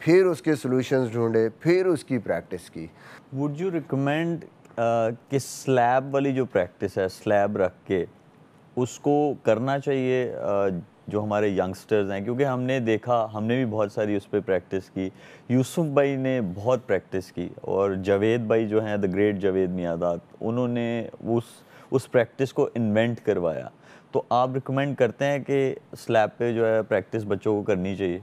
پھر اس کے سلوشنز ڈھونڈے, پھر اس کی پریکٹس کی. وڈ یو ریکمینڈ کہ سلیب والی جو پریکٹس ہے, سلیب رکھ کے اس کو کرنا چاہیے جو ہمارے ینگسٹرز ہیں, کیونکہ ہم نے دیکھا, ہم نے بھی بہت ساری اس پہ پریکٹس کی, یوسف بھائی نے بہت پریکٹس کی, اور جاوید بھائی جو ہیں, دا گریٹ جاوید میاداد, انہوں نے اس پریکٹس کو انوینٹ کروایا. تو آپ ریکمینڈ کرتے ہیں کہ سلیب پہ جو ہے پریکٹس بچوں کو کرنی چاہیے؟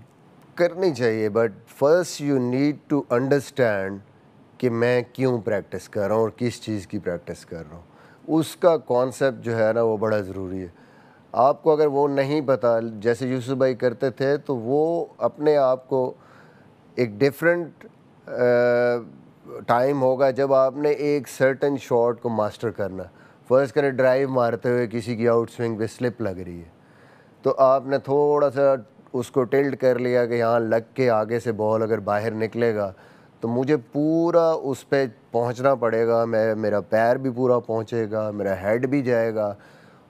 کرنی چاہیے, but first you need to understand کہ میں کیوں پریکٹس کر رہا ہوں اور کس چیز کی پریکٹس کر رہا ہوں. اس کا کانسیپٹ جو ہے نا وہ بڑا ضروری ہے. آپ کو اگر وہ نہیں پتہ, جیسے یوسف بھائی کرتے تھے, تو وہ اپنے آپ کو ایک ڈیفرنٹ ٹائم ہوگا جب آپ نے ایک سرٹن شاٹ کو ماسٹر کرنا. فرض کرے ڈرائیو مارتے ہوئے کسی کی آؤٹ سوئنگ پہ سلپ لگ رہی ہے, تو آپ نے تھوڑا سا اس کو ٹلٹ کر لیا کہ یہاں لگ کے آگے سے بال اگر باہر نکلے گا تو مجھے پورا اس پہ پہنچنا پڑے گا, میرا پیر بھی پورا پہنچے گا, میرا ہیڈ بھی جائے گا,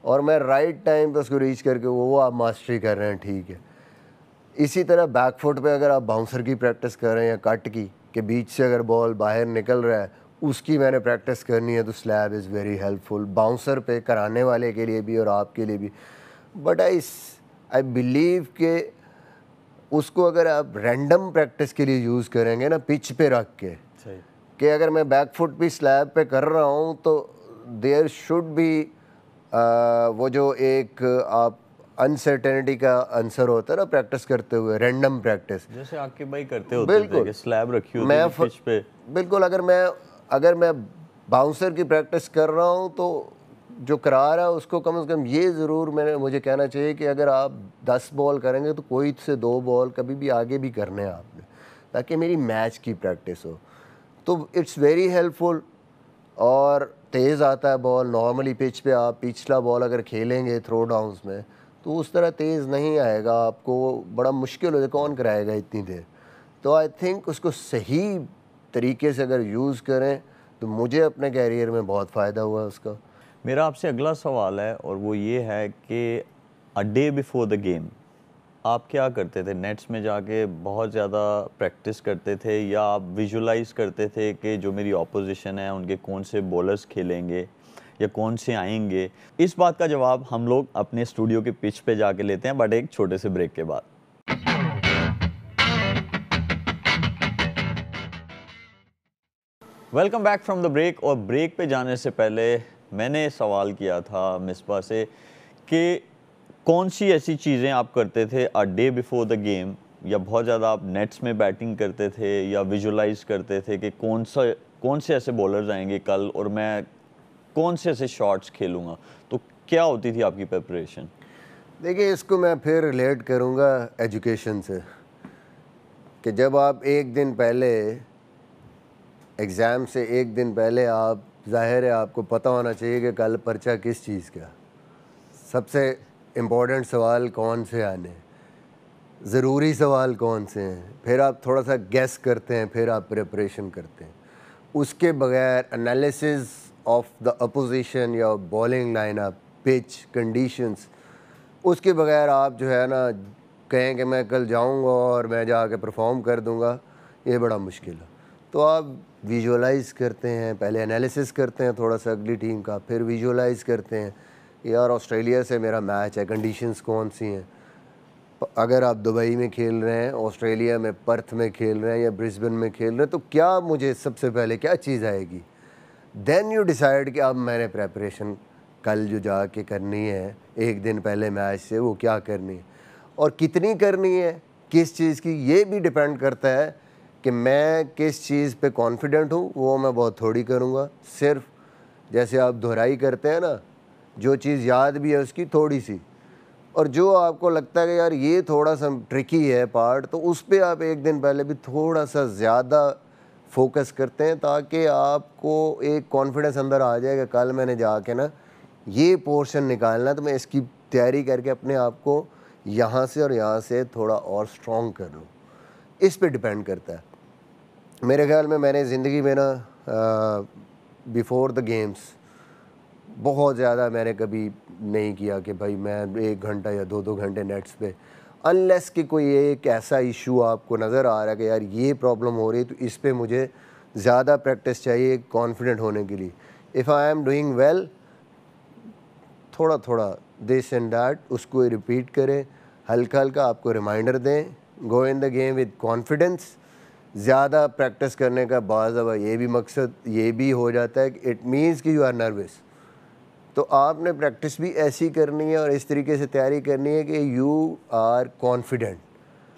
اور میں رائٹ ٹائم پہ اس کو ریچ کر کے وہ آپ ماسٹری کر رہے ہیں, ٹھیک ہے. اسی طرح بیک فٹ پہ اگر آپ باؤنسر کی پریکٹس کر رہے ہیں یا کٹ کی, کہ بیچ سے اگر بال باہر نکل رہا ہے, اس کی میں نے پریکٹس کرنی ہے, تو slip is very helpful bouncer پہ کرانے والے کے لیے بھی اور آپ کے لیے بھی. بٹ آئی بلیو کہ اس کو اگر آپ رینڈم پریکٹس کے لیے یوز کریں گے نا, پچ پہ رکھ کے, کہ اگر میں بیک فٹ بھی سلیب پہ کر رہا ہوں تو دیر شوڈ بی وہ جو ایک آپ انسرٹینٹی کا آنسر ہوتا ہے نا پریکٹس کرتے ہوئے, رینڈم پریکٹس, جیسے آپ کے بھائی کرتے ہوتے تھے کہ سلیب رکھی ہوتی تھی پچ پہ. بالکل. اگر میں باؤنسر کی پریکٹس کر رہا ہوں تو جو کرا رہا ہے اس کو کم از کم یہ ضرور مجھے کہنا چاہیے کہ اگر آپ 10 بال کریں گے تو کوئی سے 2 بال کبھی بھی آگے بھی کرنے ہیں آپ نے, تاکہ میری میچ کی پریکٹس ہو. تو اٹس ویری ہیلپ فل. اور تیز آتا ہے بال, نارملی پچ پہ آپ پچھلا بال اگر کھیلیں گے تھرو ڈاؤنس میں تو اس طرح تیز نہیں آئے گا, آپ کو بڑا مشکل ہو جائے, کون کرائے گا اتنی دیر. تو آئی تھنک اس کو صحیح طریقے سے اگر یوز کریں تو مجھے اپنے کیریئر میں بہت فائدہ ہوا اس کا. میرا آپ سے اگلا سوال ہے, اور وہ یہ ہے کہ a day before the game آپ کیا کرتے تھے؟ نیٹس میں جا کے بہت زیادہ پریکٹس کرتے تھے, یا آپ ویژولائز کرتے تھے کہ جو میری اپوزیشن ہے ان کے کون سے بولرز کھیلیں گے یا کون سے آئیں گے؟ اس بات کا جواب ہم لوگ اپنے اسٹوڈیو کے پچ پہ جا کے لیتے ہیں, بٹ ایک چھوٹے سے بریک کے بعد. Welcome back from the break. اور بریک پہ جانے سے پہلے میں نے سوال کیا تھا مصباح سے کہ کون سی ایسی چیزیں آپ کرتے تھے a day before the game, یا بہت زیادہ آپ نیٹس میں بیٹنگ کرتے تھے, یا ویژولائز کرتے تھے کہ کون سے ایسے بولرز آئیں گے کل اور میں کون سے ایسے شاٹس کھیلوں گا. تو کیا ہوتی تھی آپ کی پریپریشن؟ دیکھیے, اس کو میں پھر ریلیٹ کروں گا ایجوکیشن سے, کہ جب آپ ایک دن پہلے ایگزام سے ایک دن پہلے آپ, ظاہر ہے آپ کو پتہ ہونا چاہیے کہ کل پرچہ کس چیز کا, سب سے امپورٹنٹ سوال کون سے آنے, ضروری سوال کون سے ہیں, پھر آپ تھوڑا سا گیس کرتے ہیں, پھر آپ پریپریشن کرتے ہیں. اس کے بغیر انالیسز آف دا اپوزیشن یا bowling line up, pitch conditions, اس کے بغیر آپ جو ہے نا کہیں کہ میں کل جاؤں گا اور میں جا کے پرفارم کر دوں گا, یہ بڑا مشکل ہے. تو آپ ویژولائز کرتے ہیں, پہلے انالیسس کرتے ہیں تھوڑا سا اگلی ٹیم کا, پھر ویژولائز کرتے ہیں یار آسٹریلیا سے میرا میچ ہے, کنڈیشنز کون سی ہیں. اگر آپ دبئی میں کھیل رہے ہیں, آسٹریلیا میں پرتھ میں کھیل رہے ہیں یا برسبن میں کھیل رہے ہیں, تو کیا مجھے سب سے پہلے کیا چیز آئے گی. دین یو ڈیسائیڈ کہ اب میں نے پریپریشن کل جو جا کے کرنی ہے ایک دن پہلے میچ سے, وہ کیا کرنی ہے اور کتنی کرنی ہے, کس چیز کی. یہ بھی ڈپینڈ کرتا ہے کہ میں کس چیز پہ کانفیڈنٹ ہوں, وہ میں بہت تھوڑی کروں گا. صرف جیسے آپ دہرائی کرتے ہیں نا, جو چیز یاد بھی ہے اس کی تھوڑی سی, اور جو آپ کو لگتا ہے کہ یار یہ تھوڑا سا ٹرکی ہے پارٹ, تو اس پہ آپ ایک دن پہلے بھی تھوڑا سا زیادہ فوکس کرتے ہیں, تاکہ آپ کو ایک کانفیڈنس اندر آ جائے کہ کل میں نے جا کے نا یہ پورشن نکالنا, تو میں اس کی تیاری کر کے اپنے آپ کو یہاں سے اور یہاں سے تھوڑا اور اسٹرانگ کر لوں. اس پہ ڈپینڈ کرتا ہے. میرے خیال میں نے زندگی میں نا بیفور دا گیمس بہت زیادہ میں نے کبھی نہیں کیا کہ بھائی میں 1 گھنٹہ یا 2 گھنٹے نیٹس پہ, انلیس کہ کوئی ایک ایسا ایشو آپ کو نظر آ رہا ہے کہ یار یہ پرابلم ہو رہی ہے تو اس پہ مجھے زیادہ پریکٹس چاہیے کانفیڈنٹ ہونے کے لیے. If I'm doing well, تھوڑا تھوڑا دس اینڈ دیٹ اس کو ریپیٹ کریں, ہلکا ہلکا آپ کو ریمائنڈر دیں, گو ان دا گیم وتھ کانفیڈنس. زیادہ پریکٹس کرنے کا بعض دفعہ یہ بھی مقصد یہ بھی ہو جاتا ہے کہ اٹ مینس کہ یو آر نروس, تو آپ نے پریکٹس بھی ایسی کرنی ہے اور اس طریقے سے تیاری کرنی ہے کہ یو آر کانفیڈنٹ,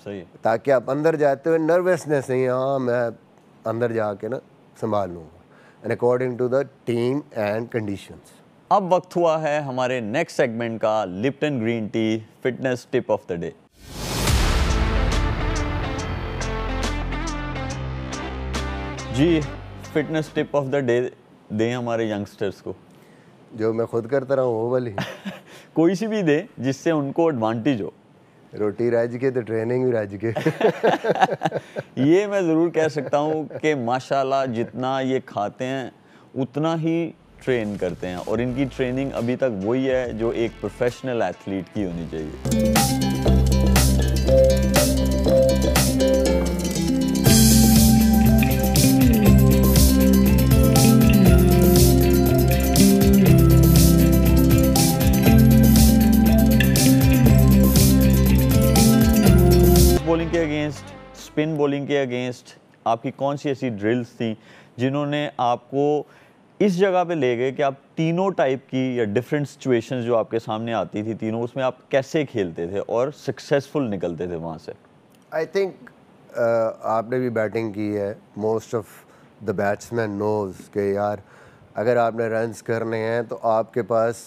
صحیح, تاکہ آپ اندر جاتے ہوئے نروسنس نہیں, ہاں میں اندر جا کے نا سنبھال لوں گا, and according to the team and conditions. اب وقت ہوا ہے ہمارے نیکسٹ سیگمنٹ کا, Lipton green tea fitness tip of the day. جی, fitness tip of the day دیں ہمارے ینگسٹرس کو. جو میں خود کرتا رہا ہوں وہ والی کوئی سی بھی دیں جس سے ان کو ایڈوانٹیج ہو. روٹی رج کے تو ٹریننگ بھی رج کے. یہ میں ضرور کہہ سکتا ہوں کہ ماشاءاللہ جتنا یہ کھاتے ہیں اتنا ہی ٹرین کرتے ہیں, اور ان کی ٹریننگ ابھی تک وہی ہے جو ایک پروفیشنل ایتھلیٹ کی ہونی چاہیے. بولنگ کے اگینسٹ, اسپن بولنگ کے اگینسٹ آپ کی کون سی ایسی ڈرلز تھیں جنہوں نے آپ کو اس جگہ پہ لے گئے کہ آپ تینوں ٹائپ کی یا ڈفرینٹ سچویشنز جو آپ کے سامنے آتی تھی تینوں, اس میں آپ کیسے کھیلتے تھے اور سکسیزفل نکلتے تھے وہاں سے؟ آئی تھنک آپ نے بھی بیٹنگ کی ہے, موسٹ آف دا بیٹسمین نوز کہ یار اگر آپ نے رنز کرنے ہیں تو آپ کے پاس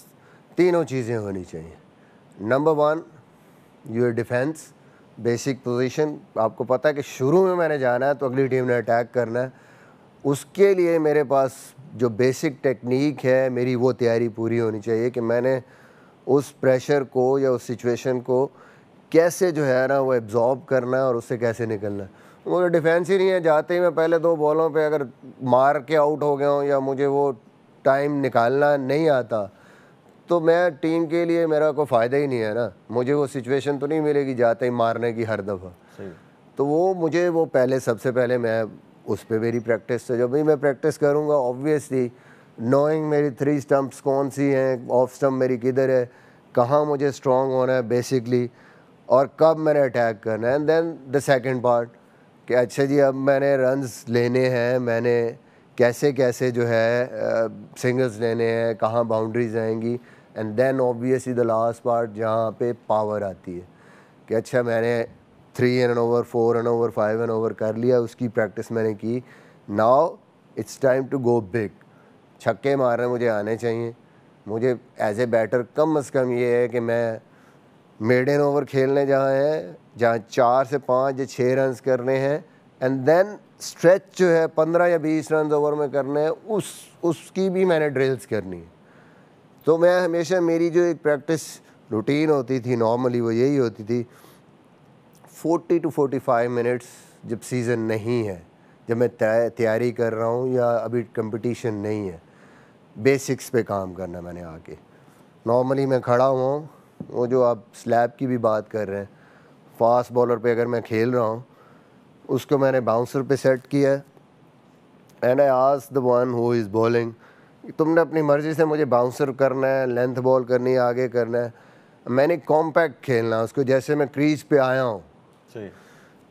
تینوں چیزیں ہونی چاہیے. Number 1 your defence, basic position. آپ کو پتہ ہے کہ شروع میں نے جانا ہے تو اگلی ٹیم نے اٹیک کرنا ہے, اس کے لیے میرے پاس جو بیسک ٹیکنیک ہے میری وہ تیاری پوری ہونی چاہیے کہ میں نے اس پریشر کو یا اس سچویشن کو کیسے جو ہے نا وہ ایبزارب کرنا ہے اور اس سے کیسے نکلنا ہے. مجھے ڈیفینس ہی نہیں ہے, جاتے ہی میں پہلے 2 بالوں پہ اگر مار کے آؤٹ ہو گیا ہوں یا مجھے وہ ٹائم نکالنا نہیں آتا تو میں ٹیم کے لیے میرا کوئی فائدہ ہی نہیں ہے نا, مجھے وہ سچویشن تو نہیں ملے گی جاتے ہی مارنے کی ہر دفعہ. تو وہ مجھے وہ پہلے سب سے پہلے میں اس پہ میری پریکٹس ہے. جب بھی میں پریکٹس کروں گا آبویسلی نوئنگ میری 3 اسٹمپس کون سی ہیں, آف اسٹمپ میری کدھر ہے, کہاں مجھے اسٹرانگ ہونا ہے بیسکلی, اور کب میں نے اٹیک کرنا ہے. And then the second part کہ اچھا جی اب میں نے رنز لینے ہیں, میں نے کیسے کیسے جو ہے سنگلز لینے ہیں, کہاں باؤنڈریز آئیں گی. And then obviously the last part جہاں پہ پاور آتی ہے کہ اچھا میں نے 3 run over 4 run over 5 run over کر لیا, اس کی پریکٹس میں نے کی. Now it's time to go big. چھکے مارنے مجھے آنے چاہیے. مجھے ایز اے بیٹر کم از کم یہ ہے کہ میں میڈن اوور کھیلنے جہاں 4 سے 5 یا 6 رنز کرنے ہیں, اینڈ دین اسٹریچ جو ہے 15 یا 20 رنز اوور میں کرنے ہیں, اس کی بھی میں نے ڈرلز کرنی ہے. تو میں ہمیشہ میری جو ایک پریکٹس روٹین ہوتی تھی نارملی وہ یہی ہوتی تھی 40 to 45 منٹس جب سیزن نہیں ہے, جب میں تیاری کر رہا ہوں یا ابھی کمپٹیشن نہیں ہے, بیسکس پہ کام کرنا. میں نے آ کے نارملی میں کھڑا ہوا ہوں, وہ جو آپ سلیب کی بھی بات کر رہے ہیں, فاسٹ بالر پہ اگر میں کھیل رہا ہوں اس کو میں نے باؤنسر پہ سیٹ کیا ہے. And I ask the one who is bowling, تم نے اپنی مرضی سے مجھے باؤنسر کرنا ہے, لینتھ بال کرنی ہے, آگے کرنا ہے. میں نے کمپیکٹ کھیلنا ہے اس کو, جیسے میں کریز پہ آیا ہوں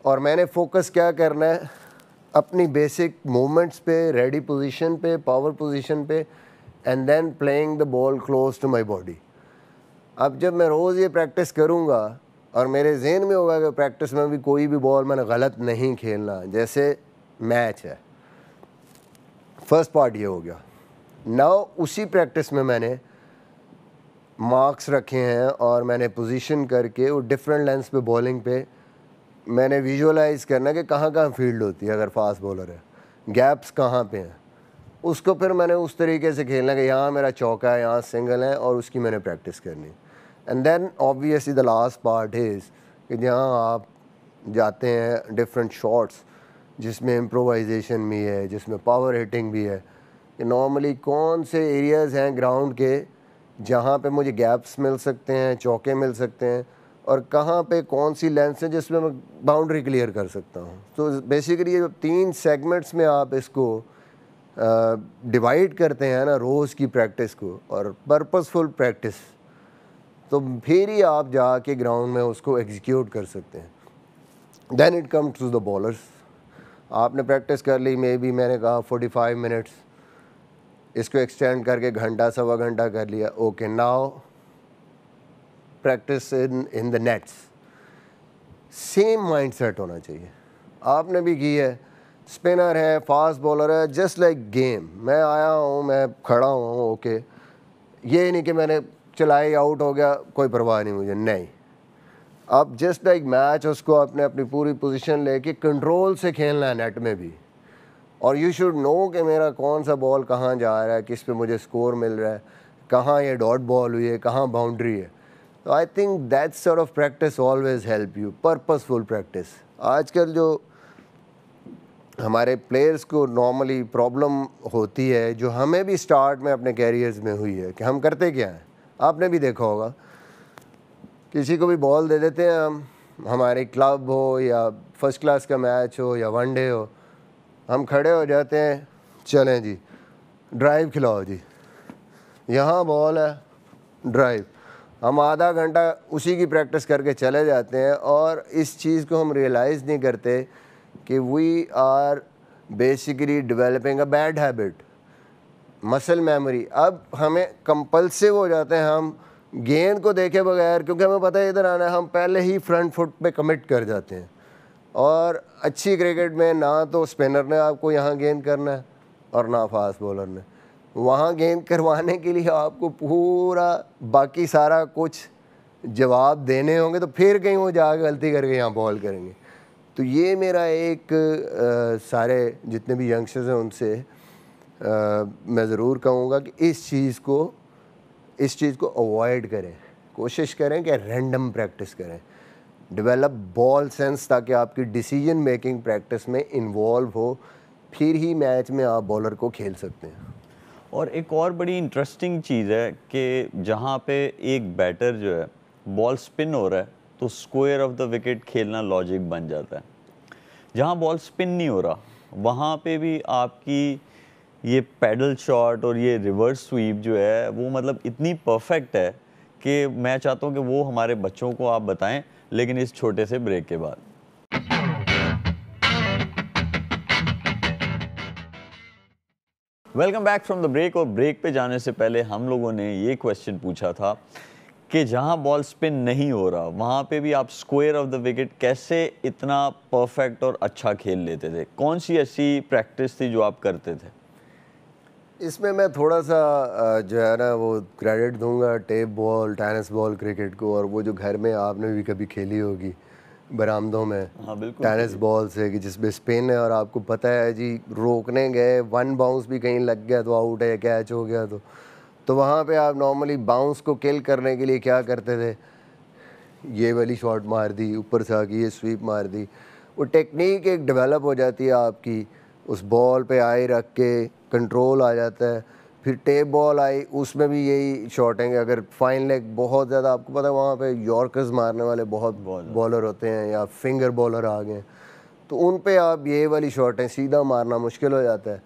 اور میں نے فوکس کیا کرنا ہے اپنی بیسک موومنٹس پہ, ریڈی پوزیشن پہ, پاور پوزیشن پہ, and then playing the ball close to my body. اب جب میں روز یہ پریکٹس کروں گا اور میرے ذہن میں ہوگا کہ پریکٹس میں بھی کوئی بھی بال میں نے غلط نہیں کھیلنا, جیسے میچ ہے, فرسٹ پارٹ یہ ہو گیا. ناؤ اسی پریکٹس میں نے مارکس رکھے ہیں اور میں نے پوزیشن کر کے وہ ڈفرینٹ لینس پہ بالنگ پہ میں نے ویژولائز کرنا کہ کہاں کہاں فیلڈ ہوتی ہے, اگر فاسٹ بولر ہے گیپس کہاں پہ ہیں, اس کو پھر میں نے اس طریقے سے کھیلنا کہ یہاں میرا چوکا ہے, یہاں سنگل ہے, اور اس کی میں نے پریکٹس کرنی. And then obviously the last part is کہ جہاں آپ جاتے ہیں ڈفرینٹ شاٹس جس میں امپرووائزیشن بھی ہے, جس میں پاور ہٹنگ بھی ہے, کہ نارملی کون سے ایریاز ہیں گراؤنڈ کے جہاں پہ مجھے گیپس مل سکتے ہیں, چوکے مل سکتے ہیں, اور کہاں پہ کون سی لینس ہے جس میں باؤنڈری کلیئر کر سکتا ہوں. تو بیسیکلی یہ 3 سیگمنٹس میں آپ اس کو ڈیوائڈ کرتے ہیں نا روز کی پریکٹس کو, اور پرپزفل پریکٹس, تو پھر ہی آپ جا کے گراؤنڈ میں اس کو ایگزیکیوٹ کر سکتے ہیں. Then it come to the bowlers. آپ نے پریکٹس کر لی, میں نے کہا 45 منٹس, اس کو ایکسٹینڈ کر کے گھنٹہ سوا گھنٹہ کر لیا. Okay, now practice in the nets. Same mindset ہونا چاہیے. آپ نے بھی کی ہے, اسپنر ہے, فاسٹ بولر ہے, جسٹ لائک گیم. میں آیا ہوں, میں کھڑا ہوں, اوکے, یہ نہیں کہ میں نے چلائی آؤٹ ہو گیا کوئی پرواہ نہیں مجھے, نہیں. آپ جسٹ لائک میچ اس کو اپنی پوری پوزیشن لے کے کنٹرول سے کھیلنا ہے نیٹ میں بھی. اور یو شوڈ نو کہ میرا کون سا بال کہاں جا رہا ہے, کس پہ مجھے اسکور مل رہا ہے, کہاں یہ ڈاٹ بال ہوئی ہے, کہاں باؤنڈری ہے. تو I think that sort of practice always help you, purposeful practice. آج کل جو ہمارے پلیئرس کو نارملی پرابلم ہوتی ہے, جو ہمیں بھی اسٹارٹ میں اپنے کیریئرز میں ہوئی ہے, کہ ہم کرتے کیا ہیں, آپ نے بھی دیکھا ہوگا, کسی کو بھی بال دے دیتے ہیں ہم, ہمارے کلب ہو یا فرسٹ کلاس کا میچ ہو یا ون ڈے ہو, ہم کھڑے ہو جاتے ہیں, چلیں جی ڈرائیو کھلاؤ جی, یہاں بال ہے ڈرائیو. ہم آدھا گھنٹہ اسی کی پریکٹس کر کے چلے جاتے ہیں, اور اس چیز کو ہم ریئلائز نہیں کرتے کہ we are basically developing a bad habit, muscle memory. اب ہمیں کمپلسو ہو جاتے ہیں ہم گیند کو دیکھے بغیر, کیونکہ ہمیں پتہ ہے ادھر آنا ہے, ہم پہلے ہی فرنٹ فٹ پہ کمٹ کر جاتے ہیں. اور اچھی کرکٹ میں نہ تو اسپنر نے آپ کو یہاں گیند کرنا ہے اور نہ فاسٹ بولر نے. وہاں گیند کروانے کے لیے آپ کو پورا باقی سارا کچھ جواب دینے ہوں گے, تو پھر کہیں وہ جا کے غلطی کر کے یہاں بال کریں گے. تو یہ میرا ایک سارے جتنے بھی ینگسٹرز ہیں ان سے میں ضرور کہوں گا کہ اس چیز کو اوائڈ کریں. کوشش کریں کہ رینڈم پریکٹس کریں, ڈیولپ بال سینس, تاکہ آپ کی ڈیسیجن میکنگ پریکٹس میں انوالو ہو, پھر ہی میچ میں آپ بالر کو کھیل سکتے ہیں. اور ایک اور بڑی انٹرسٹنگ چیز ہے کہ جہاں پہ ایک بیٹر جو ہے بال سپن ہو رہا ہے تو اسکوائر آف دا وکٹ کھیلنا لاجک بن جاتا ہے. جہاں بال سپن نہیں ہو رہا وہاں پہ بھی آپ کی یہ پیڈل شاٹ اور یہ ریورس سویپ جو ہے وہ مطلب اتنی پرفیکٹ ہے کہ میں چاہتا ہوں کہ وہ ہمارے بچوں کو آپ بتائیں, لیکن اس چھوٹے سے بریک کے بعد. Welcome back from the break. اور بریک پہ جانے سے پہلے ہم لوگوں نے یہ کویسچن پوچھا تھا کہ جہاں بال سپن نہیں ہو رہا وہاں پہ بھی آپ اسکوائر آف دا وکٹ کیسے اتنا پرفیکٹ اور اچھا کھیل لیتے تھے, کون سی ایسی پریکٹس تھی جو آپ کرتے تھے؟ اس میں تھوڑا سا جو ہے نا وہ کریڈٹ دوں گا tape ball, tennis ball cricket کو, اور وہ جو گھر میں آپ نے بھی کبھی کھیلی ہوگی برآمدوں میں ٹینس بال سے, کہ جس میں اسپن ہے اور آپ کو پتہ ہے جی روکنے گئے, ون باؤنس بھی کہیں لگ گیا تو آؤٹ ہے, یا کیچ ہو گیا تو وہاں پہ آپ نارملی باؤنس کو کل کرنے کے لیے کیا کرتے تھے, یہ والی شاٹ مار دی, اوپر سے آ کے یہ سویپ مار دی. وہ ٹیکنیک ایک ڈیولپ ہو جاتی ہے آپ کی, اس بال پہ آئی رکھ کے کنٹرول آ جاتا ہے. پھر ٹیپ بال آئی, اس میں بھی یہی شاٹ ہیں کہ اگر فائن لیگ بہت زیادہ آپ کو پتہ ہے وہاں پہ یارکرز مارنے والے بہت بالر ہوتے ہیں, یا فنگر بالر آ گئے, تو ان پہ آپ یہ والی شاٹیں سیدھا مارنا مشکل ہو جاتا ہے,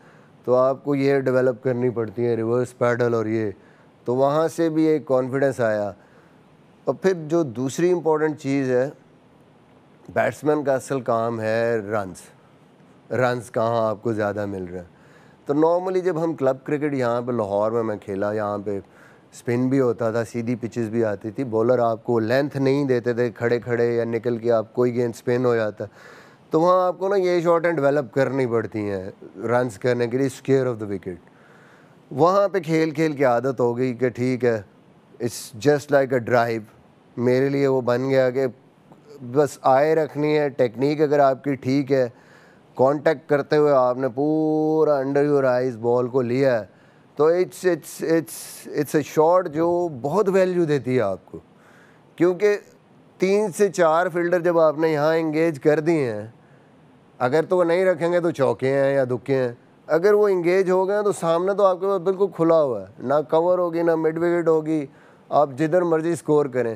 تو آپ کو یہ ڈیولپ کرنی پڑتی ہیں ریورس پیڈل اور یہ, تو وہاں سے بھی ایک کانفیڈنس آیا. اور پھر جو دوسری امپورٹنٹ چیز ہے, بیٹسمین کا اصل کام ہے رنز کہاں آپ کو زیادہ مل رہے ہیں. تو نارملی جب ہم کلب کرکٹ یہاں پہ لاہور میں کھیلا, یہاں پہ اسپن بھی ہوتا تھا, سیدھی پچز بھی آتی تھی, بولر آپ کو لینتھ نہیں دیتے تھے, کھڑے کھڑے یا نکل کے آپ کوئی گیند اسپن ہو جاتا, تو وہاں آپ کو نا یہ شاٹیں ڈیولپ کرنی پڑتی ہیں رنز کرنے کے لیے, اسکیئر آف دا وکٹ. وہاں پہ کھیل کھیل کی عادت ہو گئی کہ ٹھیک ہے it's just like a drive. میرے لیے وہ بن گیا کہ بس آئے رکھنی ہے, ٹیکنیک اگر آپ کی ٹھیک ہے, کانٹیکٹ کرتے ہوئے آپ نے پورا انڈر یور آئیز بال کو لیا ہے, تو اٹس اے شاٹ جو بہت ویلیو دیتی ہے آپ کو, کیونکہ 3 سے 4 فیلڈر جب آپ نے یہاں انگیج کر دیے ہیں, اگر تو وہ نہیں رکھیں گے تو چوکے ہیں یا دکے ہیں, اگر وہ انگیج ہو گئے ہیں تو سامنے تو آپ کے پاس بالکل کھلا ہوا ہے, نہ کور ہوگی نہ مڈ وکٹ ہوگی, آپ جدھر مرضی اسکور کریں.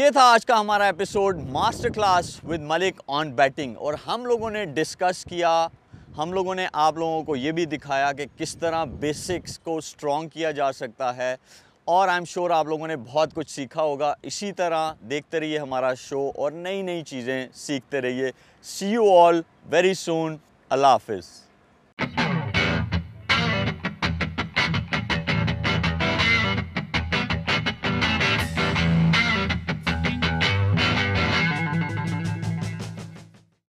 یہ تھا آج کا ہمارا episode master class with Malik on batting, اور ہم لوگوں نے ڈسکس کیا، ہم لوگوں نے آپ لوگوں کو یہ بھی دکھایا کہ کس طرح بیسکس کو سٹرونگ کیا جا سکتا ہے، اور آئی ایم شیور آپ لوگوں نے بہت کچھ سیکھا ہوگا۔ اسی طرح دیکھتے رہیے ہمارا شو اور نئی نئی چیزیں سیکھتے رہیے۔ سی یو آل ویری سون۔ اللہ حافظ۔